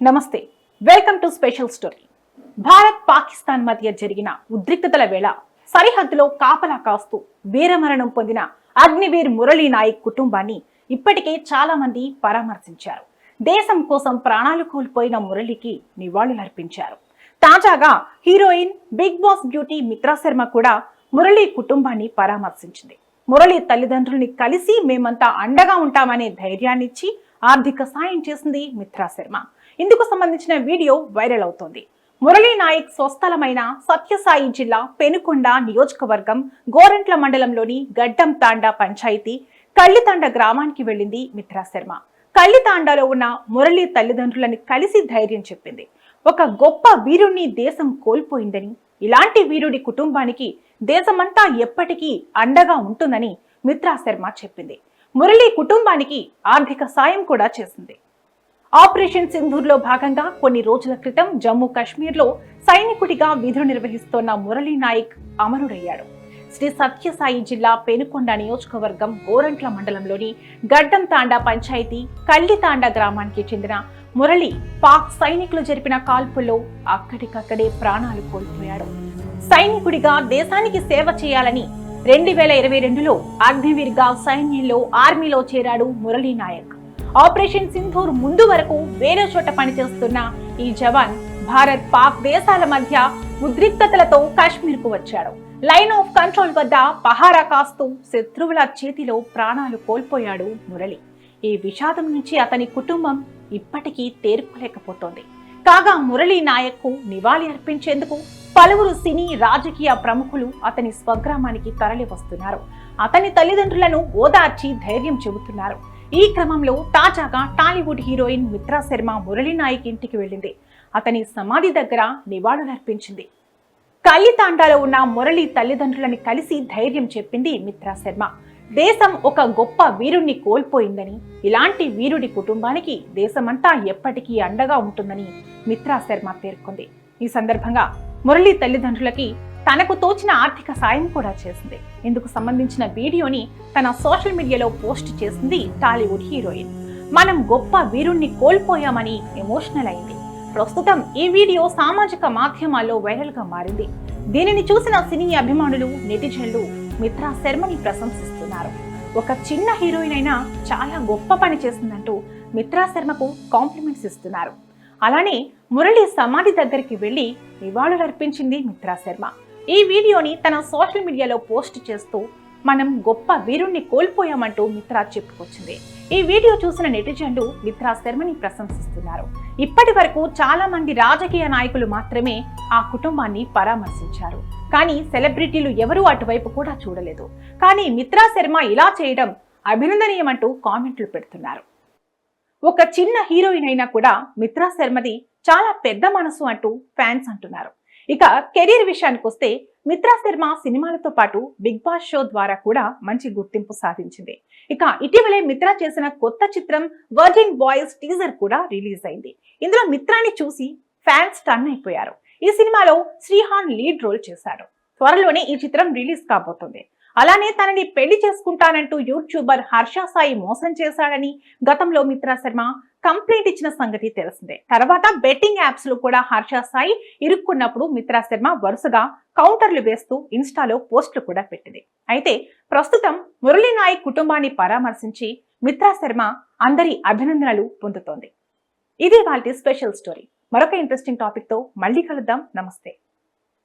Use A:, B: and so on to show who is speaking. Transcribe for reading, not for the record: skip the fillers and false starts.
A: నమస్తే, welcome to special story. Bharat Pakistan మధ్య జరిగిన ఉద్రిక్తతల వేళ సరిహద్దులో కాపలా కాస్తూ వీరమరణం పొందిన అగ్నివీర్ మురళీ నాయక్ కుటుంబాన్ని ఇప్పటికే చాలా మంది పరామర్శించారు. దేశం కోసం ప్రాణాలు కోల్పోయిన మురళికి నివాళులర్పించారు. తాజాగా heroine Bigg Boss beauty Mitra Sharma కూడా మురళి కుటుంబాన్ని పరామర్శించింది. మురళి తల్లిదండ్రుల్ని కలిసి మేమంతా అండగా ఉంటామనే ధైర్యాన్నిచ్చి ఆర్థిక సాయం చేసింది మిత్రా శర్మ. ఇందుకు సంబంధించిన వీడియో వైరల్ అవుతోంది. మురళీ నాయక్ స్వస్థలమైన సత్యసాయి జిల్లా పెనుకొండ నియోజకవర్గం గోరంట్ల మండలంలోని గడ్డం తాండా పంచాయతీ కళ్లితాండ గ్రామానికి వెళ్లింది మిత్రా శర్మ. కళ్లితాండాలో ఉన్న మురళీ తల్లిదండ్రులని కలిసి ధైర్యం చెప్పింది. ఒక గొప్ప వీరుణ్ణి దేశం కోల్పోయిందని, ఇలాంటి వీరుడి కుటుంబానికి దేశమంతా ఎప్పటికీ అండగా ఉంటుందని మిత్రా శర్మ చెప్పింది. మురళీ కుటుంబానికి ఆర్థిక సాయం కూడా చేసింది. ఆపరేషన్ సింధూర్లో భాగంగా కొన్ని రోజుల క్రితం జమ్మూ కాశ్మీర్లో సైనికుడిగా విధులు నిర్వహిస్తోన్న మురళీ నాయక్ అమరుడయ్యాడు. శ్రీ సత్యసాయి జిల్లా పెనుకొండ నియోజకవర్గం గోరంట్ల మండలంలోని గడ్డం తాండా పంచాయతీ కళ్లితాండా గ్రామానికి చెందిన మురళి పాక్ సైనికులు జరిపిన కాల్పుల్లో అక్కడికక్కడే ప్రాణాలు కోల్పోయాడు. సైనికుడిగా దేశానికి సేవ చేయాలని 2022లో అగ్నివీర్గా సైన్యంలో ఆర్మీలో చేరాడు మురళీ నాయక్. ఆపరేషన్ సింధూర్ ముందు వరకు వేరే చోట పనిచేస్తున్న ఈ జవాన్ భారత్ పాక్ దేశాల మధ్య ఉద్రిక్తతలతో కాశ్మీర్కు వచ్చాడు. లైన్ ఆఫ్ కంట్రోల్ వద్ద పహారా కాస్తూ శత్రువుల చేతిలో ప్రాణాలు కోల్పోయాడు మురళి. ఈ విషాదం నుంచి అతని కుటుంబం ఇప్పటికీ తేరుకోలేకపోతోంది. కాగా మురళీ నాయక్ కు నివాళి అర్పించేందుకు పలువురు సినీ రాజకీయ ప్రముఖులు అతని స్వగ్రామానికి తరలి వస్తున్నారు. అతని తల్లిదండ్రులను ఓదార్చి ధైర్యం చెబుతున్నారు. ఈ క్రమంలో తాజాగా టాలీవుడ్ హీరోయిన్ మిత్రా శర్మ మురళీ నాయక్ ఇంటికి వెళ్ళింది. అతని సమాధి దగ్గర నివాళులర్పించింది. కళ్లితాండాలో ఉన్న మురళి తల్లిదండ్రులని కలిసి ధైర్యం చెప్పింది మిత్రా శర్మ. దేశం ఒక గొప్ప వీరుణ్ణి కోల్పోయిందని, ఇలాంటి వీరుడి కుటుంబానికి దేశమంతా ఎప్పటికీ అండగా ఉంటుందని మిత్రా శర్మ పేర్కొంది. ఈ సందర్భంగా మురళి తల్లిదండ్రులకి తనకు తోచిన ఆర్థిక సాయం కూడా చేసింది. ఇందుకు సంబంధించిన వీడియోని తన సోషల్ మీడియాలో పోస్ట్ చేసింది టాలీవుడ్ హీరోయిన్. మనం గొప్ప వీరుణ్ణి కోల్పోయామని ఎమోషనల్ అయింది. ప్రస్తుతం ఈ వీడియో సామాజిక మాధ్యమాల్లో వైరల్ గా మారింది. దీనిని చూసిన సినీ అభిమానులు, నెటిజన్లు మిత్రా శర్మని ప్రశంసిస్తున్నారు. ఒక చిన్న హీరోయిన్ అయినా చాలా గొప్ప పని చేసిందంటూ మిత్రా శర్మకు కాంప్లిమెంట్స్ ఇస్తున్నారు. అలానే మురళి సమాధి దగ్గరికి వెళ్లి నివాళులర్పించింది మిత్రా శర్మ. ఈ వీడియోని తన సోషల్ మీడియాలో పోస్ట్ చేస్తూ మనం గొప్ప వీరుణ్ణి కోల్పోయామంటూ మిత్రా చెప్పుకొచ్చింది. ఈ వీడియో చూసిన నెటిజన్లు మిత్రా శర్మని ప్రశంసిస్తున్నారు. ఇప్పటి వరకు చాలా మంది రాజకీయ నాయకులు మాత్రమే ఆ కుటుంబాన్ని పరామర్శించారు. కానీ సెలబ్రిటీలు ఎవరూ అటువైపు కూడా చూడలేదు. కానీ మిత్రా శర్మ ఇలా చేయడం అభినందనీయమంటూ కామెంట్లు పెడుతున్నారు. ఒక చిన్న హీరోయిన్ అయినా కూడా మిత్రా శర్మది చాలా పెద్ద మనసు అంటూ ఫ్యాన్స్ అంటున్నారు. ఇక కెరీర్ విషయానికి వస్తే మిత్రా శర్మ సినిమాలతో పాటు బిగ్ బాస్ షో ద్వారా కూడా మంచి గుర్తింపు సాధించింది. ఇక ఇటీవలే మిత్రా చేసిన కొత్త చిత్రం వర్జిన్ బాయ్స్ టీజర్ కూడా రిలీజ్ అయింది. ఇందులో మిత్రాని చూసి ఫ్యాన్స్ టర్న్ అయిపోయారు. ఈ సినిమాలో శ్రీహాన్ లీడ్ రోల్ చేశాడు. త్వరలోనే ఈ చిత్రం రిలీజ్ కాబోతుంది. అలానే తనని పెళ్లి చేసుకుంటానంటూ యూట్యూబర్ హర్ష సాయి మోసం చేశాడని గతంలో మిత్రా శర్మ కంప్లైంట్ ఇచ్చిన సంగతి తెలిసిందే. తర్వాత బెట్టింగ్ యాప్స్ లో కూడా హర్ష సాయి ఇరుక్కున్నప్పుడు మిత్రా శర్మ వరుసగా కౌంటర్లు వేస్తూ ఇన్స్టాలో పోస్టులు కూడా పెట్టింది. అయితే ప్రస్తుతం మురళీ నాయక్ కుటుంబాన్ని పరామర్శించి మిత్రా శర్మ అందరి అభినందనలు పొందుతోంది. ఇది వాళ్ళ స్పెషల్ స్టోరీ. మరొక ఇంట్రెస్టింగ్ టాపిక్ తో మళ్ళీ కలుద్దాం. నమస్తే.